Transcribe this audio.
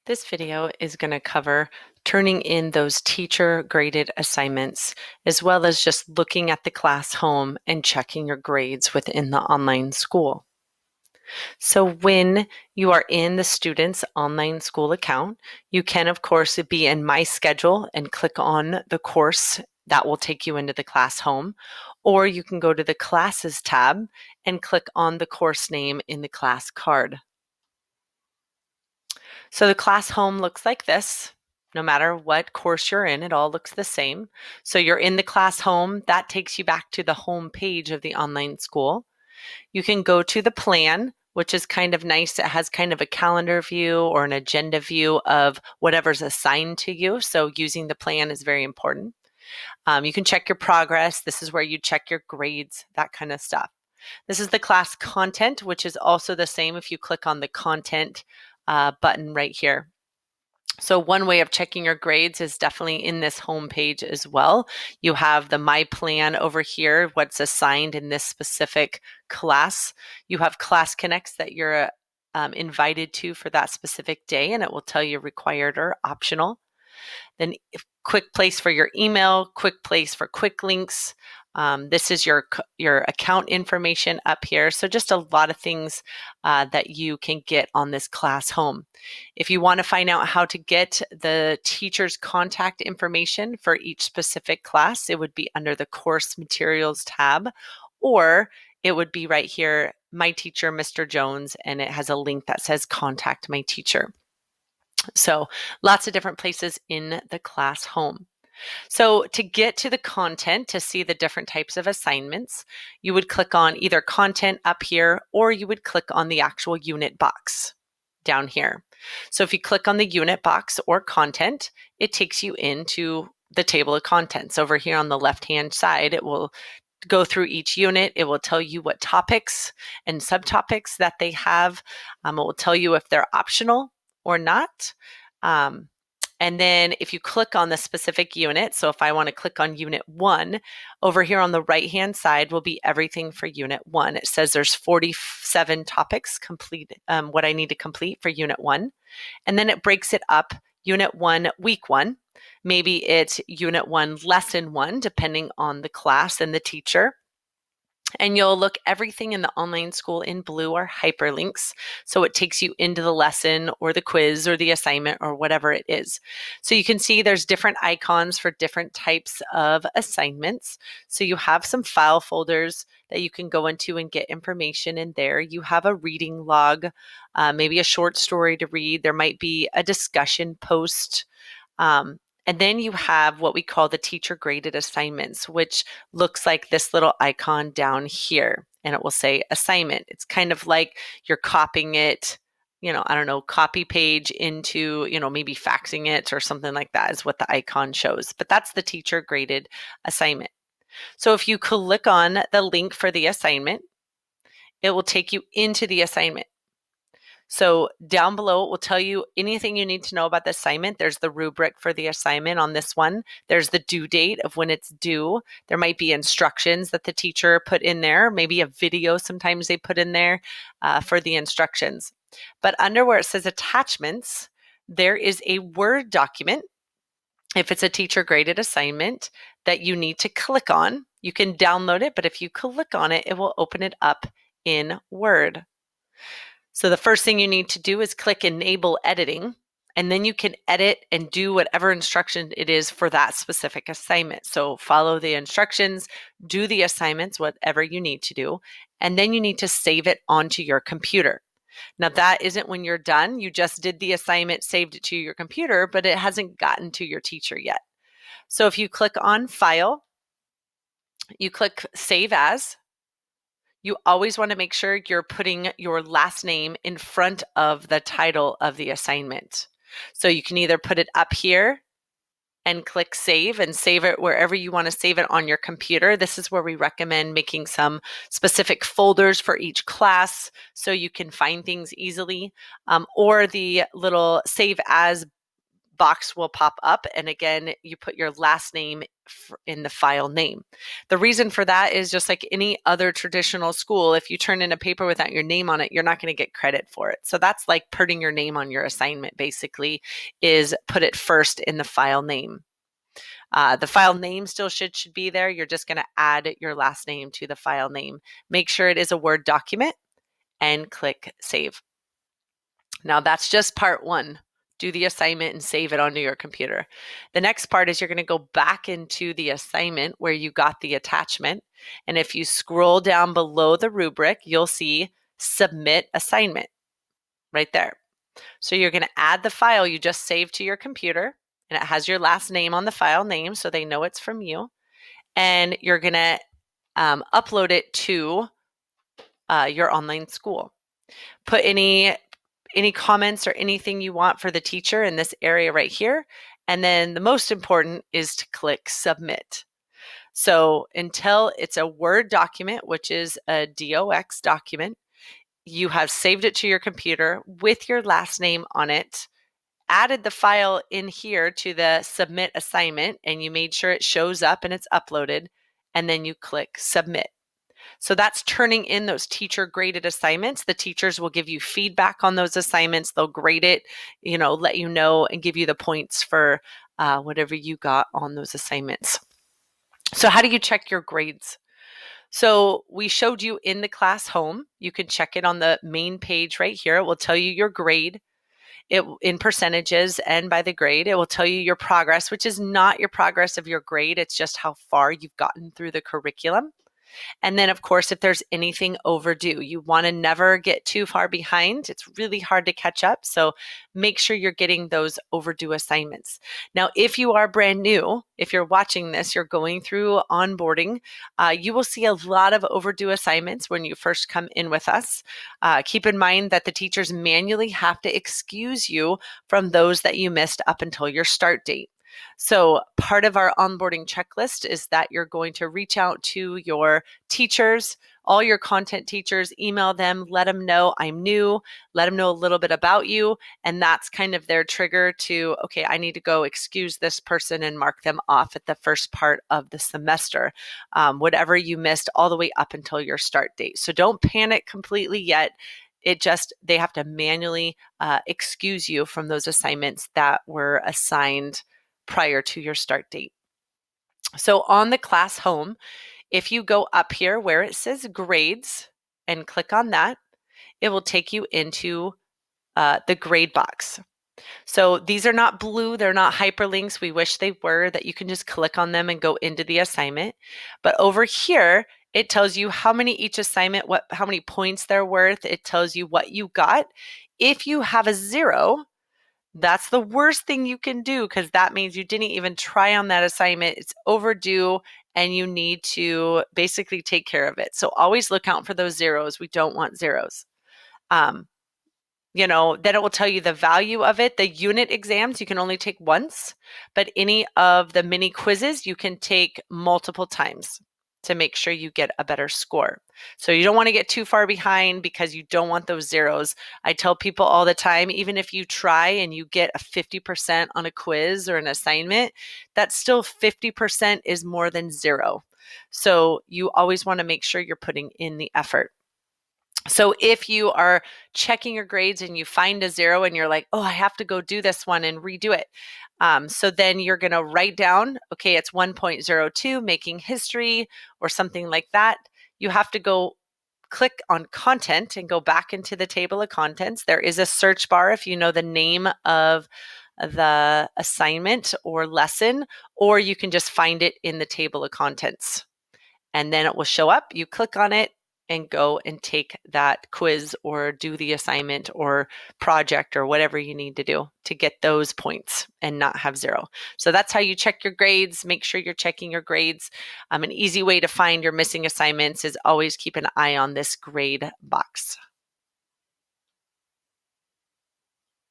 This video is going to cover turning in those teacher graded assignments, as well as just looking at the class home and checking your grades within the online school. So when you are in the student's online school account, you can, of course, be in My Schedule and click on the course that will take you into the class home, or you can go to the Classes tab and click on the course name in the class card. So the class home looks like this. No matter what course you're in, it all looks the same. So you're in the class home, that takes you back to the home page of the online school. You can go to the plan, which is kind of nice. It has kind of a calendar view or an agenda view of whatever's assigned to you. So using the plan is very important. You can check your progress. This is where you check your grades, that kind of stuff. This is the class content, which is also the same if you click on the content button right here. So one way of checking your grades is definitely in this home page as well. You have the My Plan over here, what's assigned in this specific class. You have Class Connects that you're invited to for that specific day, and it will tell you required or optional. Then quick place for your email, quick place for quick links. This is your account information up here. So just a lot of things that you can get on this class home. If you want to find out how to get the teacher's contact information for each specific class, it would be under the course materials tab, or it would be right here, My Teacher, Mr. Jones, and it has a link that says Contact My Teacher. So lots of different places in the class home. So to get to the content, to see the different types of assignments, you would click on either content up here, or you would click on the actual unit box down here. So if you click on the unit box or content, it takes you into the table of contents. Over here on the left-hand side, it will go through each unit. It will tell you what topics and subtopics that they have. It will tell you if they're optional or not. And then if you click on the specific unit, so if I want to click on Unit 1, over here on the right-hand side will be everything for Unit 1. It says there's 47 topics complete, what I need to complete for Unit 1. And then it breaks it up, Unit 1, Week 1. Maybe it's Unit 1, Lesson 1, depending on the class and the teacher. And you'll look everything in the online school in blue are hyperlinks. So it takes you into the lesson or the quiz or the assignment or whatever it is. So you can see there's different icons for different types of assignments. So you have some file folders that you can go into and get information in there. You have a reading log, maybe a short story to read. There might be a discussion post. And then you have what we call the teacher graded assignments, which looks like this little icon down here, and it will say assignment. It's kind of like you're copying it, I don't know, copy page into, maybe faxing it or something like that is what the icon shows. But that's the teacher graded assignment. So if you click on the link for the assignment, it will take you into the assignment. So down below, it will tell you anything you need to know about the assignment. There's the rubric for the assignment on this one. There's the due date of when it's due. There might be instructions that the teacher put in there, maybe a video sometimes they put in there for the instructions. But under where it says attachments, there is a Word document, if it's a teacher graded assignment, that you need to click on. You can download it, but if you click on it, it will open it up in Word. So the first thing you need to do is click Enable Editing, and then you can edit and do whatever instruction it is for that specific assignment. So follow the instructions, do the assignments, whatever you need to do, and then you need to save it onto your computer. Now that isn't when you're done. You just did the assignment, saved it to your computer, but it hasn't gotten to your teacher yet. So if you click on File, you click Save As. You always want to make sure you're putting your last name in front of the title of the assignment. So you can either put it up here and click save and save it wherever you want to save it on your computer. This is where we recommend making some specific folders for each class so you can find things easily, or the little save as box will pop up. And again, you put your last name in the file name. The reason for that is just like any other traditional school, if you turn in a paper without your name on it, you're not going to get credit for it. So that's like putting your name on your assignment, basically, is put it first in the file name. The file name still should be there. You're just going to add your last name to the file name. Make sure it is a Word document and click Save. Now that's just part one. Do the assignment and save it onto your computer. The next part is you're going to go back into the assignment where you got the attachment. And if you scroll down below the rubric, you'll see Submit Assignment right there. So you're going to add the file you just saved to your computer, and it has your last name on the file name so they know it's from you. And you're going to upload it to your online school. Put any comments or anything you want for the teacher in this area right here. And then the most important is to click Submit. So until it's a Word document, which is a DOX document, you have saved it to your computer with your last name on it, added the file in here to the Submit Assignment, and you made sure it shows up and it's uploaded, and then you click Submit. So that's turning in those teacher graded assignments. The teachers will give you feedback on those assignments. They'll grade it, let you know and give you the points for whatever you got on those assignments. So how do you check your grades? So we showed you in the class home. You can check it on the main page right here. It will tell you your grade in percentages and by the grade. It will tell you your progress, which is not your progress of your grade. It's just how far you've gotten through the curriculum. And then, of course, if there's anything overdue, you want to never get too far behind. It's really hard to catch up. So make sure you're getting those overdue assignments. Now, if you are brand new, if you're watching this, you're going through onboarding, you will see a lot of overdue assignments when you first come in with us. Keep in mind that the teachers manually have to excuse you from those that you missed up until your start date. So part of our onboarding checklist is that you're going to reach out to your teachers, all your content teachers, email them, let them know I'm new, let them know a little bit about you. And that's kind of their trigger to, okay, I need to go excuse this person and mark them off at the first part of the semester, whatever you missed all the way up until your start date. So don't panic completely yet. They have to manually excuse you from those assignments that were assigned prior to your start date. So on the class home, if you go up here where it says grades and click on that, it will take you into the grade box. So these are not blue, they're not hyperlinks. We wish they were, that you can just click on them and go into the assignment. But over here, it tells you how many each assignment, how many points they're worth. It tells you what you got. If you have a 0, that's the worst thing you can do, because that means you didn't even try on that assignment. It's overdue and you need to basically take care of it. So always look out for those zeros. We don't want zeros. Then it will tell you the value of it. The unit exams you can only take once, but any of the mini quizzes you can take multiple times to make sure you get a better score. So you don't want to get too far behind because you don't want those zeros. I tell people all the time, even if you try and you get a 50% on a quiz or an assignment, that's still 50% is more than 0. So you always want to make sure you're putting in the effort. So if you are checking your grades and you find a 0 and you're like, oh, I have to go do this one and redo it. So then you're going to write down, okay, it's 1.02, making history or something like that. You have to go click on content and go back into the table of contents. There is a search bar if you know the name of the assignment or lesson, or you can just find it in the table of contents. And then it will show up. You click on it and go and take that quiz or do the assignment or project or whatever you need to do to get those points and not have 0. So that's how you check your grades. Make sure you're checking your grades. An easy way to find your missing assignments is always keep an eye on this grade box.